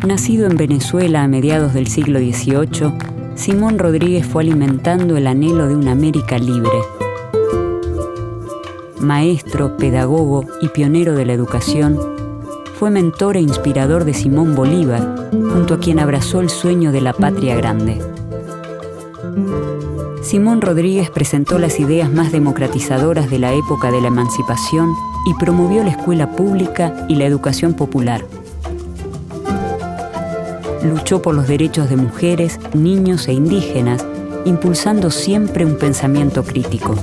Nacido en Venezuela a mediados del siglo XVIII, Simón Rodríguez fue alimentando el anhelo de una América libre. Maestro, pedagogo y pionero de la educación, fue mentor e inspirador de Simón Bolívar, junto a quien abrazó el sueño de la patria grande. Simón Rodríguez presentó las ideas más democratizadoras de la época de la emancipación y promovió la escuela pública y la educación popular. Luchó por los derechos de mujeres, niños e indígenas, impulsando siempre un pensamiento crítico.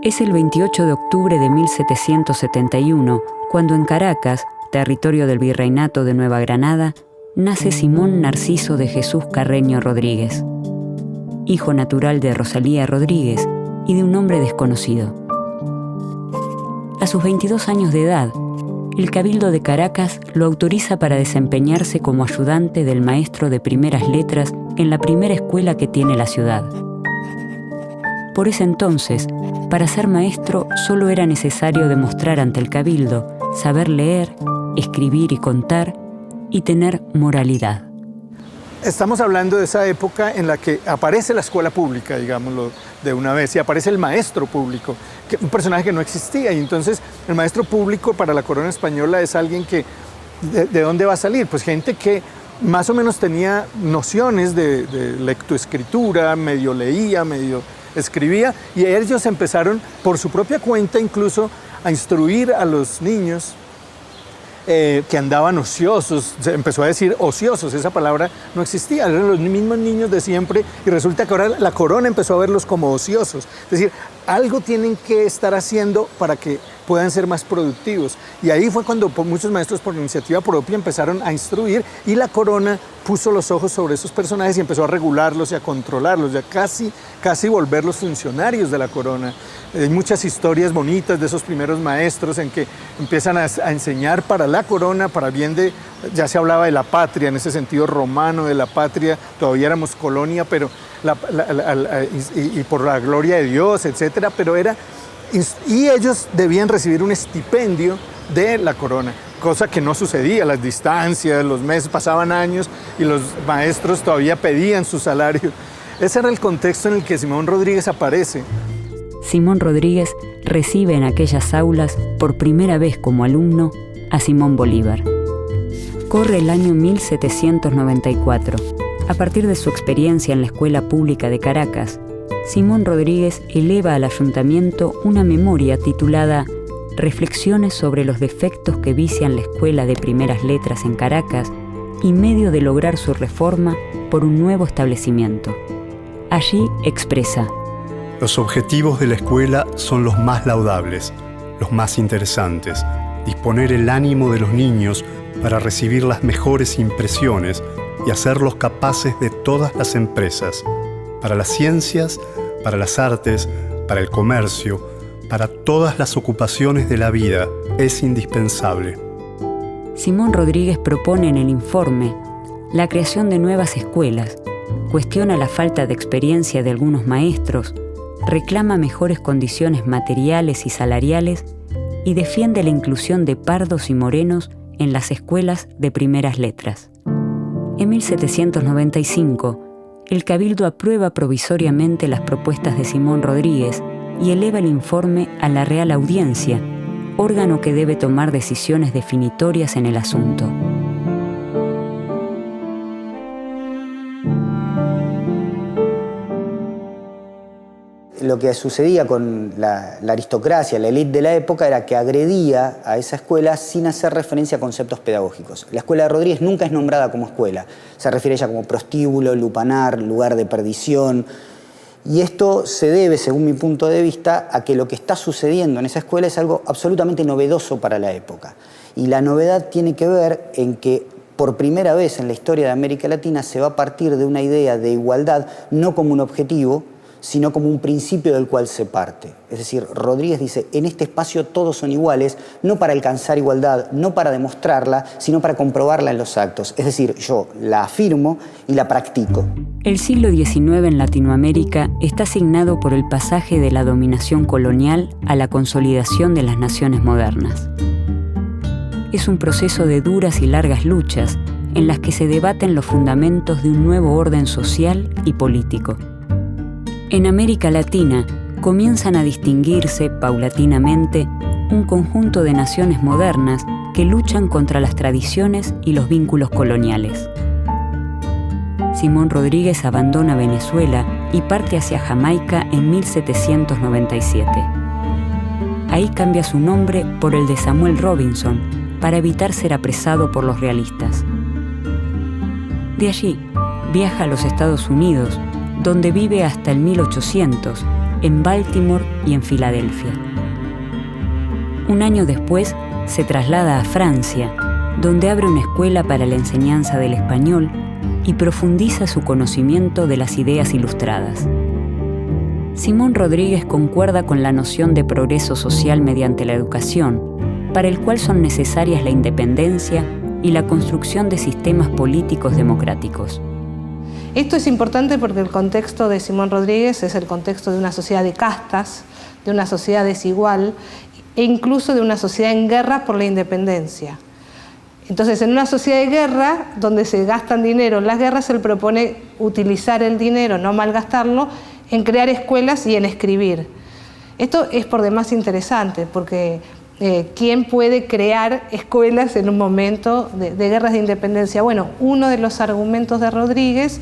Es el 28 de octubre de 1771, cuando en Caracas, territorio del Virreinato de Nueva Granada, nace Simón Narciso de Jesús Carreño Rodríguez, hijo natural de Rosalía Rodríguez y de un hombre desconocido. A sus 22 años de edad, el Cabildo de Caracas lo autoriza para desempeñarse como ayudante del maestro de primeras letras en la primera escuela que tiene la ciudad. Por ese entonces, para ser maestro solo era necesario demostrar ante el Cabildo saber leer, escribir y contar y tener moralidad. Estamos hablando de esa época en la que aparece la escuela pública, digámoslo de una vez, y aparece el maestro público, un personaje que no existía. Y entonces el maestro público para la corona española es alguien que, ¿de dónde va a salir? Pues gente que más o menos tenía nociones de lectoescritura, medio leía, medio escribía, y ellos empezaron por su propia cuenta incluso a instruir a los niños que andaban ociosos. Se empezó a decir ociosos, esa palabra no existía, eran los mismos niños de siempre, y resulta que ahora la corona empezó a verlos como ociosos. Es decir, algo tienen que estar haciendo para que puedan ser más productivos. Y ahí fue cuando muchos maestros por iniciativa propia empezaron a instruir, y la corona puso los ojos sobre esos personajes y empezó a regularlos y a controlarlos, ya casi volverlos funcionarios de la corona. Hay muchas historias bonitas de esos primeros maestros en que empiezan a enseñar para la corona, para bien de, ya se hablaba de la patria, en ese sentido romano de la patria, todavía éramos colonia, pero y por la gloria de Dios, etcétera, pero y ellos debían recibir un estipendio de la corona, cosa que no sucedía, las distancias, los meses, pasaban años y los maestros todavía pedían su salario. Ese era el contexto en el que Simón Rodríguez aparece. Simón Rodríguez recibe en aquellas aulas, por primera vez como alumno, a Simón Bolívar. Corre el año 1794. A partir de su experiencia en la Escuela Pública de Caracas, Simón Rodríguez eleva al ayuntamiento una memoria titulada Reflexiones sobre los defectos que vician la Escuela de Primeras Letras en Caracas y medio de lograr su reforma por un nuevo establecimiento. Allí expresa: los objetivos de la escuela son los más laudables, los más interesantes. Disponer el ánimo de los niños para recibir las mejores impresiones y hacerlos capaces de todas las empresas, para las ciencias, para las artes, para el comercio, para todas las ocupaciones de la vida, es indispensable. Simón Rodríguez propone en el informe la creación de nuevas escuelas, cuestiona la falta de experiencia de algunos maestros, reclama mejores condiciones materiales y salariales y defiende la inclusión de pardos y morenos en las escuelas de primeras letras. En 1795, el Cabildo aprueba provisoriamente las propuestas de Simón Rodríguez y eleva el informe a la Real Audiencia, órgano que debe tomar decisiones definitorias en el asunto. Lo que sucedía con la aristocracia, la élite de la época, era que agredía a esa escuela sin hacer referencia a conceptos pedagógicos. La escuela de Rodríguez nunca es nombrada como escuela. Se refiere a ella como prostíbulo, lupanar, lugar de perdición. Y esto se debe, según mi punto de vista, a que lo que está sucediendo en esa escuela es algo absolutamente novedoso para la época. Y la novedad tiene que ver en que por primera vez en la historia de América Latina se va a partir de una idea de igualdad no como un objetivo, sino como un principio del cual se parte. Es decir, Rodríguez dice, en este espacio todos son iguales, no para alcanzar igualdad, no para demostrarla, sino para comprobarla en los actos. Es decir, yo la afirmo y la practico. El siglo XIX en Latinoamérica está signado por el pasaje de la dominación colonial a la consolidación de las naciones modernas. Es un proceso de duras y largas luchas en las que se debaten los fundamentos de un nuevo orden social y político. En América Latina comienzan a distinguirse paulatinamente un conjunto de naciones modernas que luchan contra las tradiciones y los vínculos coloniales. Simón Rodríguez abandona Venezuela y parte hacia Jamaica en 1797. Ahí cambia su nombre por el de Samuel Robinson para evitar ser apresado por los realistas. De allí viaja a los Estados Unidos, donde vive hasta el 1800, en Baltimore y en Filadelfia. Un año después se traslada a Francia, donde abre una escuela para la enseñanza del español y profundiza su conocimiento de las ideas ilustradas. Simón Rodríguez concuerda con la noción de progreso social mediante la educación, para el cual son necesarias la independencia y la construcción de sistemas políticos democráticos. Esto es importante porque el contexto de Simón Rodríguez es el contexto de una sociedad de castas, de una sociedad desigual e incluso de una sociedad en guerra por la independencia. Entonces, en una sociedad de guerra, donde se gastan dinero en las guerras, él propone utilizar el dinero, no malgastarlo, en crear escuelas y en escribir. Esto es por demás interesante porque ¿quién puede crear escuelas en un momento de guerras de independencia? Bueno, uno de los argumentos de Rodríguez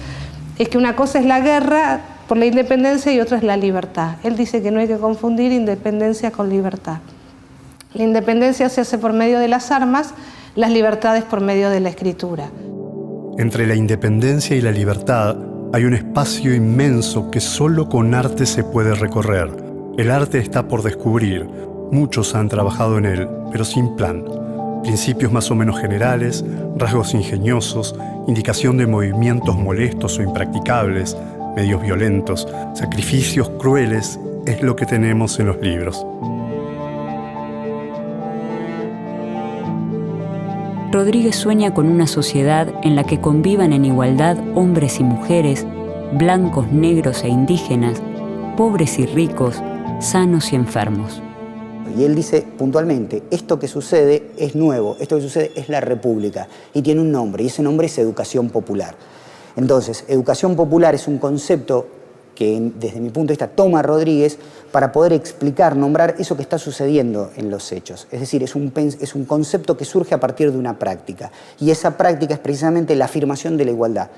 es que una cosa es la guerra por la independencia y otra es la libertad. Él dice que no hay que confundir independencia con libertad. La independencia se hace por medio de las armas, las libertades por medio de la escritura. Entre la independencia y la libertad hay un espacio inmenso que solo con arte se puede recorrer. El arte está por descubrir. Muchos han trabajado en él, pero sin plan. Principios más o menos generales, rasgos ingeniosos, indicación de movimientos molestos o impracticables, medios violentos, sacrificios crueles, es lo que tenemos en los libros. Rodríguez sueña con una sociedad en la que convivan en igualdad hombres y mujeres, blancos, negros e indígenas, pobres y ricos, sanos y enfermos. Y él dice puntualmente, esto que sucede es nuevo, esto que sucede es la República y tiene un nombre, y ese nombre es educación popular. Entonces, educación popular es un concepto que desde mi punto de vista toma Rodríguez para poder explicar, nombrar eso que está sucediendo en los hechos. Es decir, es un concepto que surge a partir de una práctica. Y esa práctica es precisamente la afirmación de la igualdad,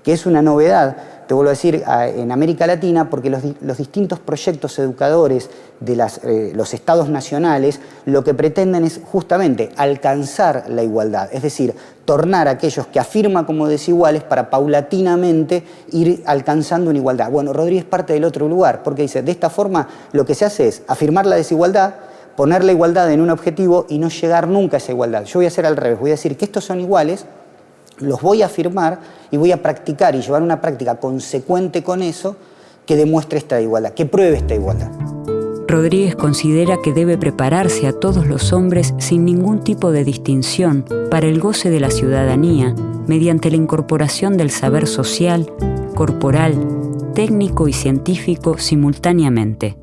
que es una novedad, te vuelvo a decir, en América Latina, porque los distintos proyectos educadores de los estados nacionales lo que pretenden es justamente alcanzar la igualdad, es decir, tornar a aquellos que afirman como desiguales para paulatinamente ir alcanzando una igualdad. Bueno, Rodríguez parte del otro lugar, porque dice, de esta forma lo que se hace es afirmar la desigualdad, poner la igualdad en un objetivo y no llegar nunca a esa igualdad. Yo voy a hacer al revés, voy a decir que estos son iguales, los voy a afirmar y voy a practicar y llevar una práctica consecuente con eso que demuestre esta igualdad, que pruebe esta igualdad. Rodríguez considera que debe prepararse a todos los hombres sin ningún tipo de distinción para el goce de la ciudadanía mediante la incorporación del saber social, corporal, técnico y científico simultáneamente.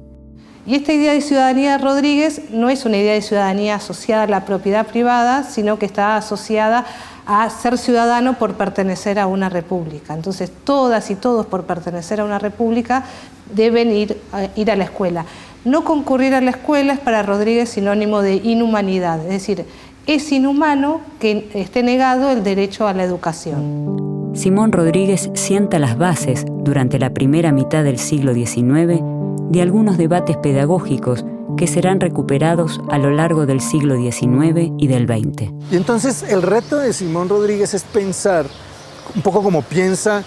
Y esta idea de ciudadanía de Rodríguez no es una idea de ciudadanía asociada a la propiedad privada, sino que está asociada a ser ciudadano por pertenecer a una república. Entonces, todas y todos por pertenecer a una república deben ir a la escuela. No concurrir a la escuela es para Rodríguez sinónimo de inhumanidad, es decir, es inhumano que esté negado el derecho a la educación. Simón Rodríguez sienta las bases, durante la primera mitad del siglo XIX, de algunos debates pedagógicos que serán recuperados a lo largo del siglo XIX y del XX. Y entonces el reto de Simón Rodríguez es pensar, un poco como piensa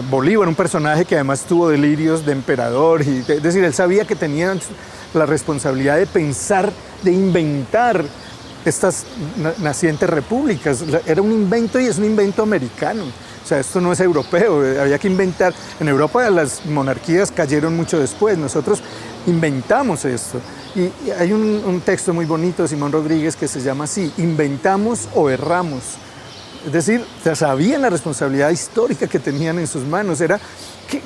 Bolívar, un personaje que además tuvo delirios de emperador, es decir, él sabía que tenía la responsabilidad de pensar, de inventar estas nacientes repúblicas. Era un invento y es un invento americano. O sea, esto no es europeo, había que inventar. En Europa las monarquías cayeron mucho después, nosotros inventamos esto. Y hay un texto muy bonito de Simón Rodríguez que se llama así: inventamos o erramos. Es decir, sabían la responsabilidad histórica que tenían en sus manos. Era,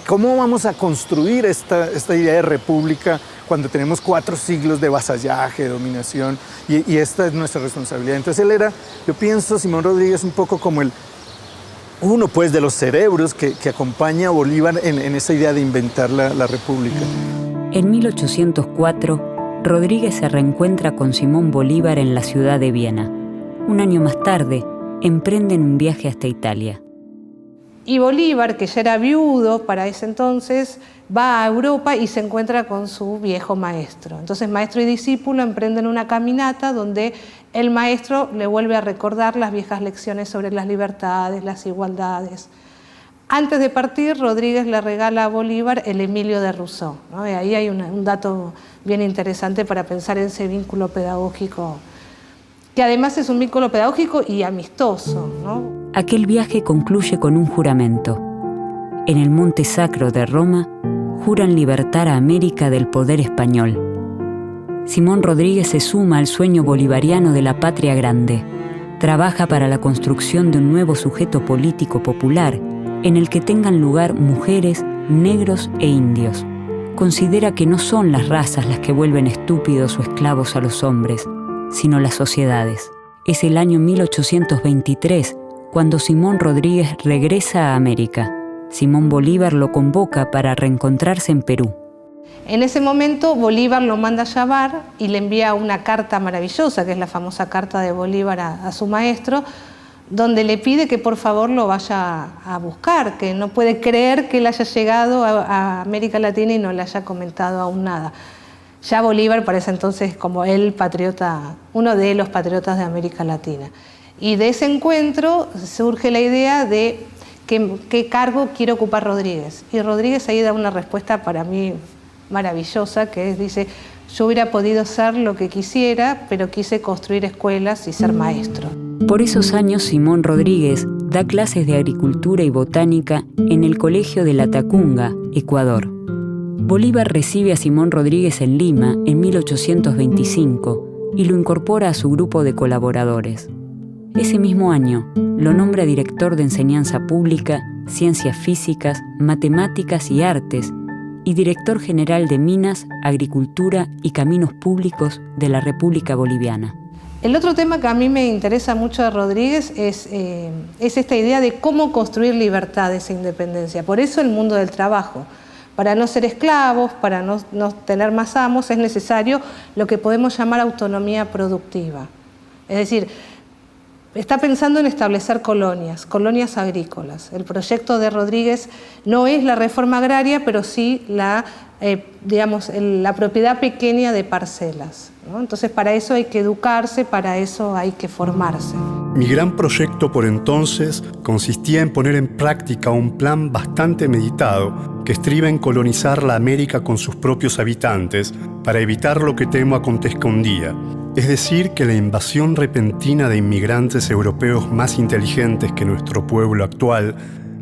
¿cómo vamos a construir esta idea de república cuando tenemos 4 siglos de vasallaje, de dominación? Y esta es nuestra responsabilidad. Entonces él era, yo pienso, Simón Rodríguez, un poco como uno pues, de los cerebros que acompaña a Bolívar en esa idea de inventar la república. En 1804, Rodríguez se reencuentra con Simón Bolívar en la ciudad de Viena. Un año más tarde, emprenden un viaje hasta Italia. Y Bolívar, que ya era viudo para ese entonces, va a Europa y se encuentra con su viejo maestro. Entonces, maestro y discípulo emprenden una caminata donde el maestro le vuelve a recordar las viejas lecciones sobre las libertades, las igualdades. Antes de partir, Rodríguez le regala a Bolívar el Emilio de Rousseau, ¿no? Y ahí hay un dato bien interesante para pensar en ese vínculo pedagógico, que además es un vínculo pedagógico y amistoso, ¿no? Aquel viaje concluye con un juramento. En el Monte Sacro de Roma, juran libertar a América del poder español. Simón Rodríguez se suma al sueño bolivariano de la patria grande. Trabaja para la construcción de un nuevo sujeto político popular en el que tengan lugar mujeres, negros e indios. Considera que no son las razas las que vuelven estúpidos o esclavos a los hombres, sino las sociedades. Es el año 1823 cuando Simón Rodríguez regresa a América. Simón Bolívar lo convoca para reencontrarse en Perú. En ese momento Bolívar lo manda a llamar y le envía una carta maravillosa, que es la famosa carta de Bolívar a su maestro, donde le pide que por favor lo vaya a buscar, que no puede creer que él haya llegado a América Latina y no le haya comentado aún nada. Ya Bolívar para ese entonces como el patriota, uno de los patriotas de América Latina. Y de ese encuentro surge la idea de qué cargo quiere ocupar Rodríguez. Y Rodríguez ahí da una respuesta para mí maravillosa, que dice: yo hubiera podido ser lo que quisiera, pero quise construir escuelas y ser maestro. Por esos años, Simón Rodríguez da clases de agricultura y botánica en el Colegio de La Tacunga, Ecuador. Bolívar recibe a Simón Rodríguez en Lima en 1825 y lo incorpora a su grupo de colaboradores. Ese mismo año, lo nombra director de Enseñanza Pública, Ciencias Físicas, Matemáticas y Artes y director general de Minas, Agricultura y Caminos Públicos de la República Boliviana. El otro tema que a mí me interesa mucho de Rodríguez es esta idea de cómo construir libertades e independencia. Por eso el mundo del trabajo. Para no ser esclavos, para no tener más amos, es necesario lo que podemos llamar autonomía productiva. Es decir, está pensando en establecer colonias agrícolas. El proyecto de Rodríguez no es la reforma agraria, pero sí la propiedad pequeña de parcelas, ¿no? Entonces, para eso hay que educarse, para eso hay que formarse. Mi gran proyecto por entonces consistía en poner en práctica un plan bastante meditado que estriba en colonizar la América con sus propios habitantes para evitar lo que temo acontezca un día. Es decir, que la invasión repentina de inmigrantes europeos más inteligentes que nuestro pueblo actual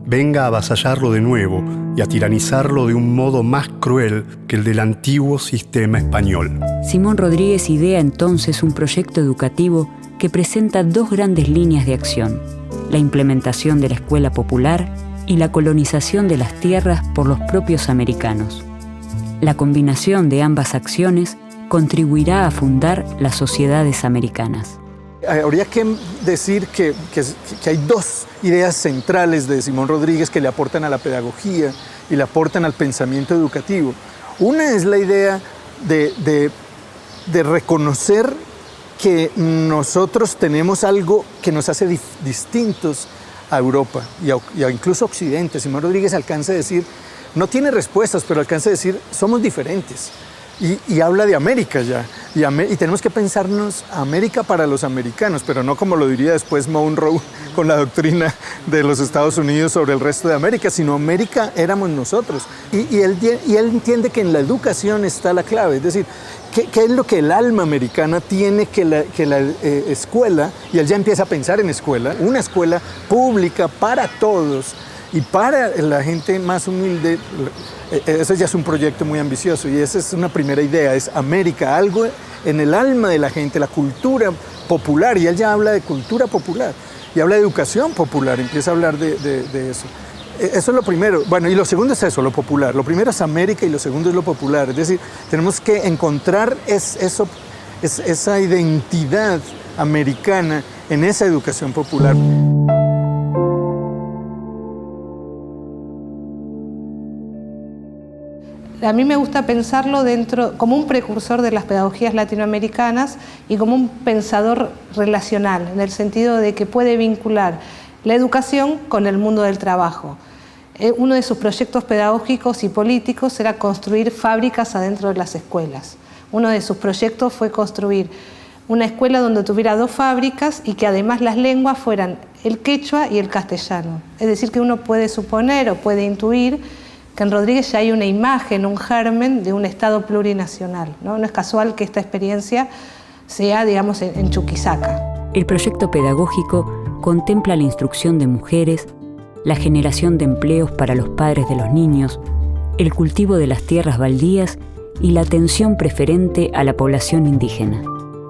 venga a avasallarlo de nuevo y a tiranizarlo de un modo más cruel que el del antiguo sistema español. Simón Rodríguez idea entonces un proyecto educativo que presenta 2 grandes líneas de acción: la implementación de la escuela popular y la colonización de las tierras por los propios americanos. La combinación de ambas acciones contribuirá a fundar las sociedades americanas. Habría que decir que hay 2 ideas centrales de Simón Rodríguez que le aportan a la pedagogía y le aportan al pensamiento educativo. Una es la idea de reconocer que nosotros tenemos algo que nos hace distintos a Europa y incluso a Occidente. Simón Rodríguez alcanza a decir, no tiene respuestas, pero alcanza a decir, somos diferentes. y habla de América ya. Y tenemos que pensarnos América para los americanos, pero no como lo diría después Monroe con la doctrina de los Estados Unidos sobre el resto de América, sino América éramos nosotros. Y él entiende que en la educación está la clave, es decir, ¿qué es lo que el alma americana tiene que la escuela? Y él ya empieza a pensar en escuela, una escuela pública para todos y para la gente más humilde. Ese ya es un proyecto muy ambicioso y esa es una primera idea, es América, algo en el alma de la gente, la cultura popular, y él ya habla de cultura popular y habla de educación popular, empieza a hablar de eso. Eso es lo primero. Bueno, y lo segundo es eso, lo popular. Lo primero es América y lo segundo es lo popular. Es decir, tenemos que encontrar esa identidad americana en esa educación popular. A mí me gusta pensarlo como un precursor de las pedagogías latinoamericanas y como un pensador relacional, en el sentido de que puede vincular la educación con el mundo del trabajo. Uno de sus proyectos pedagógicos y políticos era construir fábricas adentro de las escuelas. Uno de sus proyectos fue construir una escuela donde tuviera 2 fábricas y que además las lenguas fueran el quechua y el castellano. Es decir, que uno puede suponer o puede intuir que en Rodríguez ya hay una imagen, un germen de un Estado plurinacional, ¿no? No es casual que esta experiencia sea, digamos, en Chuquisaca. El proyecto pedagógico contempla la instrucción de mujeres, la generación de empleos para los padres de los niños, el cultivo de las tierras baldías y la atención preferente a la población indígena.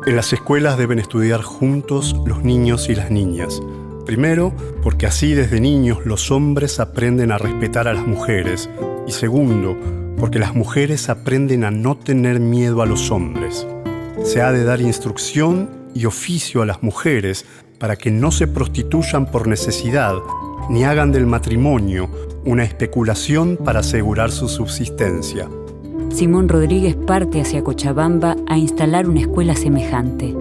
En las escuelas deben estudiar juntos los niños y las niñas. Primero, porque así desde niños los hombres aprenden a respetar a las mujeres. Y segundo, porque las mujeres aprenden a no tener miedo a los hombres. Se ha de dar instrucción y oficio a las mujeres para que no se prostituyan por necesidad ni hagan del matrimonio una especulación para asegurar su subsistencia. Simón Rodríguez parte hacia Cochabamba a instalar una escuela semejante.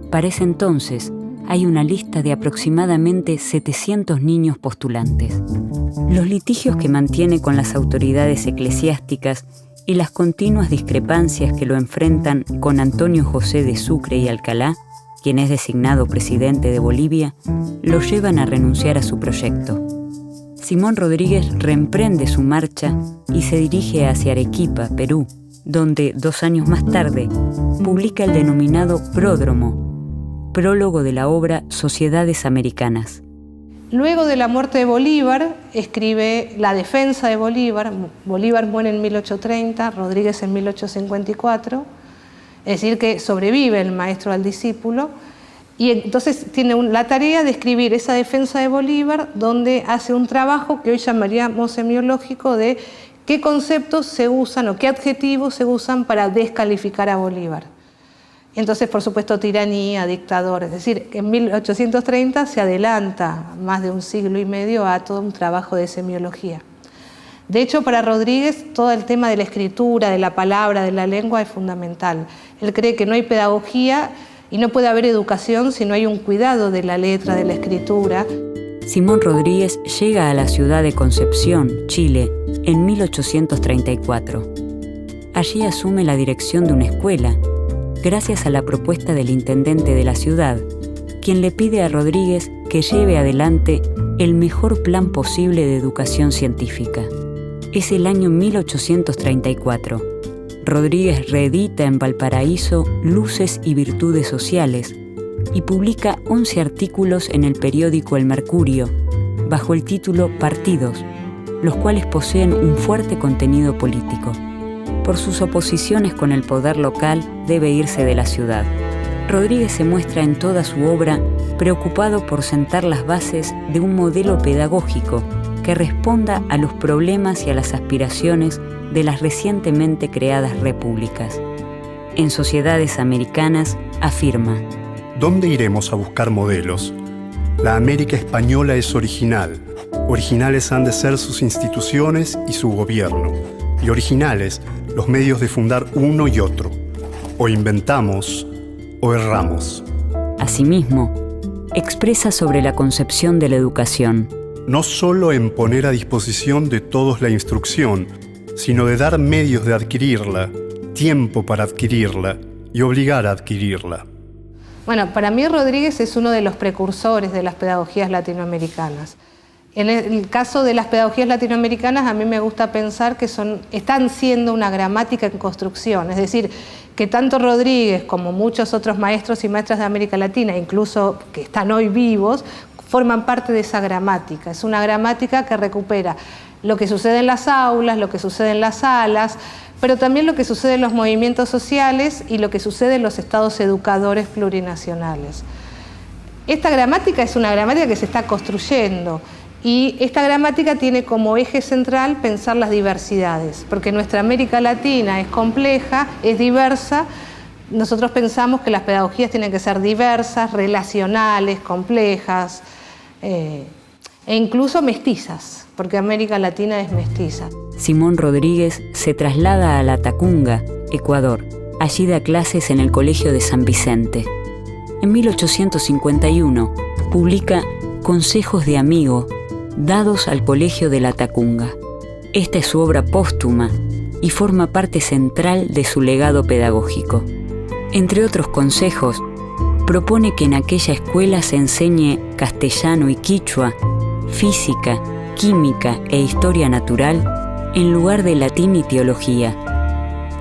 Para ese entonces, hay una lista de aproximadamente 700 niños postulantes. Los litigios que mantiene con las autoridades eclesiásticas y las continuas discrepancias que lo enfrentan con Antonio José de Sucre y Alcalá, quien es designado presidente de Bolivia, lo llevan a renunciar a su proyecto. Simón Rodríguez reemprende su marcha y se dirige hacia Arequipa, Perú, donde 2 años más tarde publica el denominado Pródromo, prólogo de la obra Sociedades Americanas. Luego de la muerte de Bolívar, escribe La defensa de Bolívar. Bolívar muere en 1830, Rodríguez en 1854. Es decir, que sobrevive el maestro al discípulo. Y entonces tiene la tarea de escribir esa defensa de Bolívar, donde hace un trabajo que hoy llamaríamos semiológico de qué conceptos se usan o qué adjetivos se usan para descalificar a Bolívar. Entonces, por supuesto, tiranía, dictador. Es decir, en 1830 se adelanta más de 1 siglo y medio a todo un trabajo de semiología. De hecho, para Rodríguez, todo el tema de la escritura, de la palabra, de la lengua es fundamental. Él cree que no hay pedagogía y no puede haber educación si no hay un cuidado de la letra, de la escritura. Simón Rodríguez llega a la ciudad de Concepción, Chile, en 1834. Allí asume la dirección de una escuela, gracias a la propuesta del intendente de la ciudad, quien le pide a Rodríguez que lleve adelante el mejor plan posible de educación científica. Es el año 1834. Rodríguez reedita en Valparaíso Luces y Virtudes Sociales y publica 11 artículos en el periódico El Mercurio, bajo el título Partidos, los cuales poseen un fuerte contenido político. Por sus oposiciones con el poder local, debe irse de la ciudad. Rodríguez se muestra en toda su obra preocupado por sentar las bases de un modelo pedagógico que responda a los problemas y a las aspiraciones de las recientemente creadas repúblicas. En Sociedades Americanas afirma: ¿Dónde iremos a buscar modelos? La América española es original. Originales han de ser sus instituciones y su gobierno. Y originales los medios de fundar uno y otro. O inventamos o erramos. Asimismo, expresa sobre la concepción de la educación. No solo en poner a disposición de todos la instrucción, sino de dar medios de adquirirla, tiempo para adquirirla y obligar a adquirirla. Bueno, para mí Rodríguez es uno de los precursores de las pedagogías latinoamericanas. En el caso de las pedagogías latinoamericanas, a mí me gusta pensar que están siendo una gramática en construcción, es decir, que tanto Rodríguez como muchos otros maestros y maestras de América Latina, incluso que están hoy vivos, forman parte de esa gramática. Es una gramática que recupera lo que sucede en las aulas, lo que sucede en las salas, pero también lo que sucede en los movimientos sociales y lo que sucede en los estados educadores plurinacionales. Esta gramática es una gramática que se está construyendo y esta gramática tiene como eje central pensar las diversidades, porque nuestra América Latina es compleja, es diversa. Nosotros pensamos que las pedagogías tienen que ser diversas, relacionales, complejas e incluso mestizas, porque América Latina es mestiza. Simón Rodríguez se traslada a La Tacunga, Ecuador. Allí da clases en el Colegio de San Vicente. En 1851 publica Consejos de Amigo, dados al Colegio de La Tacunga. Esta es su obra póstuma y forma parte central de su legado pedagógico. Entre otros consejos, propone que en aquella escuela se enseñe castellano y quichua, física, química e historia natural en lugar de latín y teología,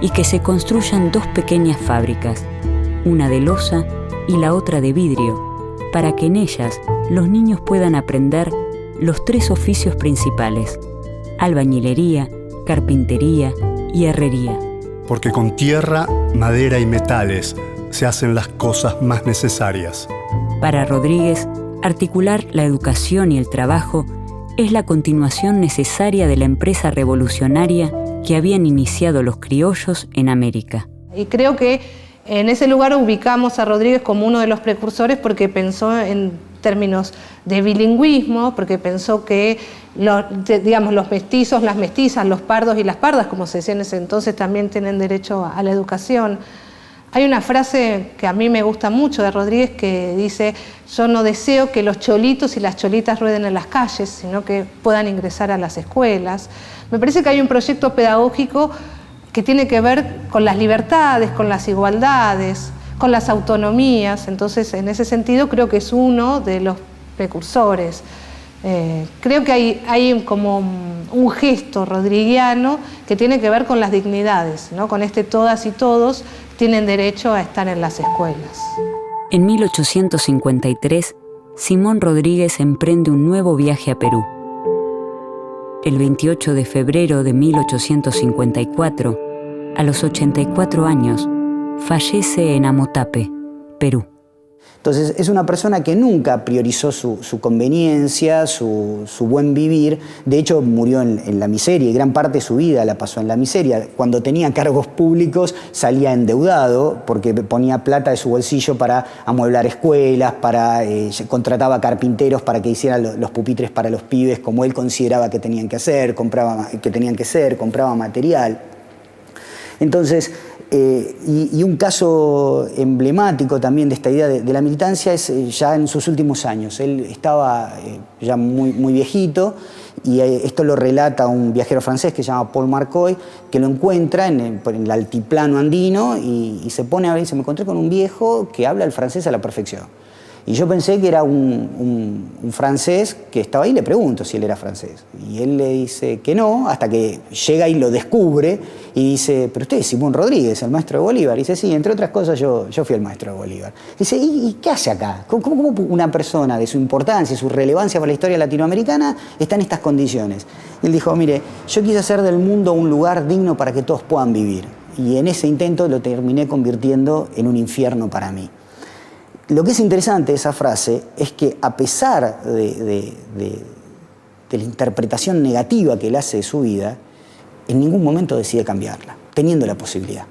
y que se construyan 2 pequeñas fábricas, una de loza y la otra de vidrio, para que en ellas los niños puedan aprender los 3 oficios principales: albañilería, carpintería y herrería. Porque con tierra, madera y metales se hacen las cosas más necesarias. Para Rodríguez, articular la educación y el trabajo es la continuación necesaria de la empresa revolucionaria que habían iniciado los criollos en América. Y creo que en ese lugar ubicamos a Rodríguez como uno de los precursores porque pensó en términos de bilingüismo, porque pensó que los mestizos, las mestizas, los pardos y las pardas, como se decía en ese entonces, también tienen derecho a la educación. Hay una frase que a mí me gusta mucho de Rodríguez que dice: yo no deseo que los cholitos y las cholitas rueden en las calles, sino que puedan ingresar a las escuelas. Me parece que hay un proyecto pedagógico que tiene que ver con las libertades, con las igualdades, con las autonomías. Entonces, en ese sentido, creo que es uno de los precursores. Creo que hay como un gesto rodriguiano que tiene que ver con las dignidades, ¿no? Con todas y todos tienen derecho a estar en las escuelas. En 1853, Simón Rodríguez emprende un nuevo viaje a Perú. El 28 de febrero de 1854, a los 84 años, fallece en Amotape, Perú. Entonces es una persona que nunca priorizó su conveniencia, su buen vivir. De hecho, murió en la miseria y gran parte de su vida la pasó en la miseria. Cuando tenía cargos públicos salía endeudado porque ponía plata de su bolsillo para amueblar escuelas, contrataba carpinteros para que hicieran los pupitres para los pibes como él consideraba que tenían que hacer, compraba material. Entonces, y un caso emblemático también de esta idea de la militancia es ya en sus últimos años. Él estaba ya muy viejito y esto lo relata un viajero francés que se llama Paul Marcoy, que lo encuentra en el altiplano andino y se pone a ver y dice: me encontré con un viejo que habla el francés a la perfección. Y yo pensé que era un francés que estaba ahí, le pregunto si él era francés. Y él le dice que no, hasta que llega y lo descubre y dice: pero usted es Simón Rodríguez, el maestro de Bolívar. Y dice: sí, entre otras cosas yo fui el maestro de Bolívar. Dice: ¿y qué hace acá? ¿Cómo una persona de su importancia, su relevancia para la historia latinoamericana está en estas condiciones? Y él dijo: mire, yo quise hacer del mundo un lugar digno para que todos puedan vivir. Y en ese intento lo terminé convirtiendo en un infierno para mí. Lo que es interesante de esa frase es que a pesar de la interpretación negativa que él hace de su vida, en ningún momento decide cambiarla, teniendo la posibilidad.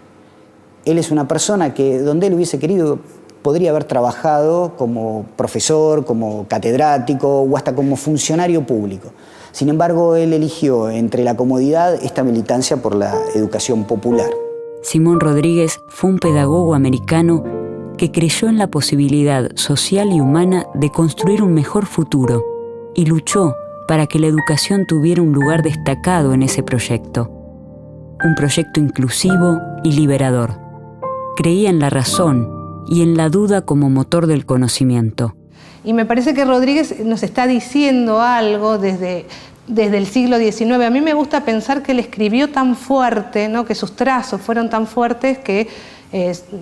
Él es una persona que donde él hubiese querido podría haber trabajado como profesor, como catedrático o hasta como funcionario público. Sin embargo, él eligió entre la comodidad esta militancia por la educación popular. Simón Rodríguez fue un pedagogo americano que creyó en la posibilidad social y humana de construir un mejor futuro y luchó para que la educación tuviera un lugar destacado en ese proyecto. un proyecto inclusivo y liberador. Creía en la razón y en la duda como motor del conocimiento. Y me parece que Rodríguez nos está diciendo algo desde el siglo XIX. A mí me gusta pensar que él escribió tan fuerte, ¿no? Que sus trazos fueron tan fuertes que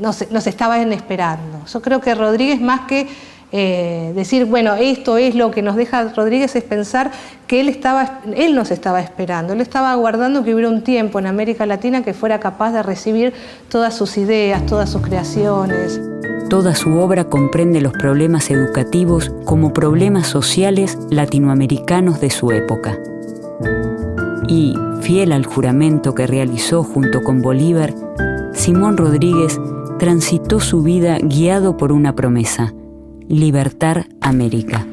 nos estaban esperando. Yo creo que Rodríguez, más que decir, bueno, esto es lo que nos deja Rodríguez, es pensar que él nos estaba esperando, él estaba aguardando que hubiera un tiempo en América Latina que fuera capaz de recibir todas sus ideas, todas sus creaciones. Toda su obra comprende los problemas educativos como problemas sociales latinoamericanos de su época. Y, fiel al juramento que realizó junto con Bolívar, Simón Rodríguez transitó su vida guiado por una promesa: libertar América.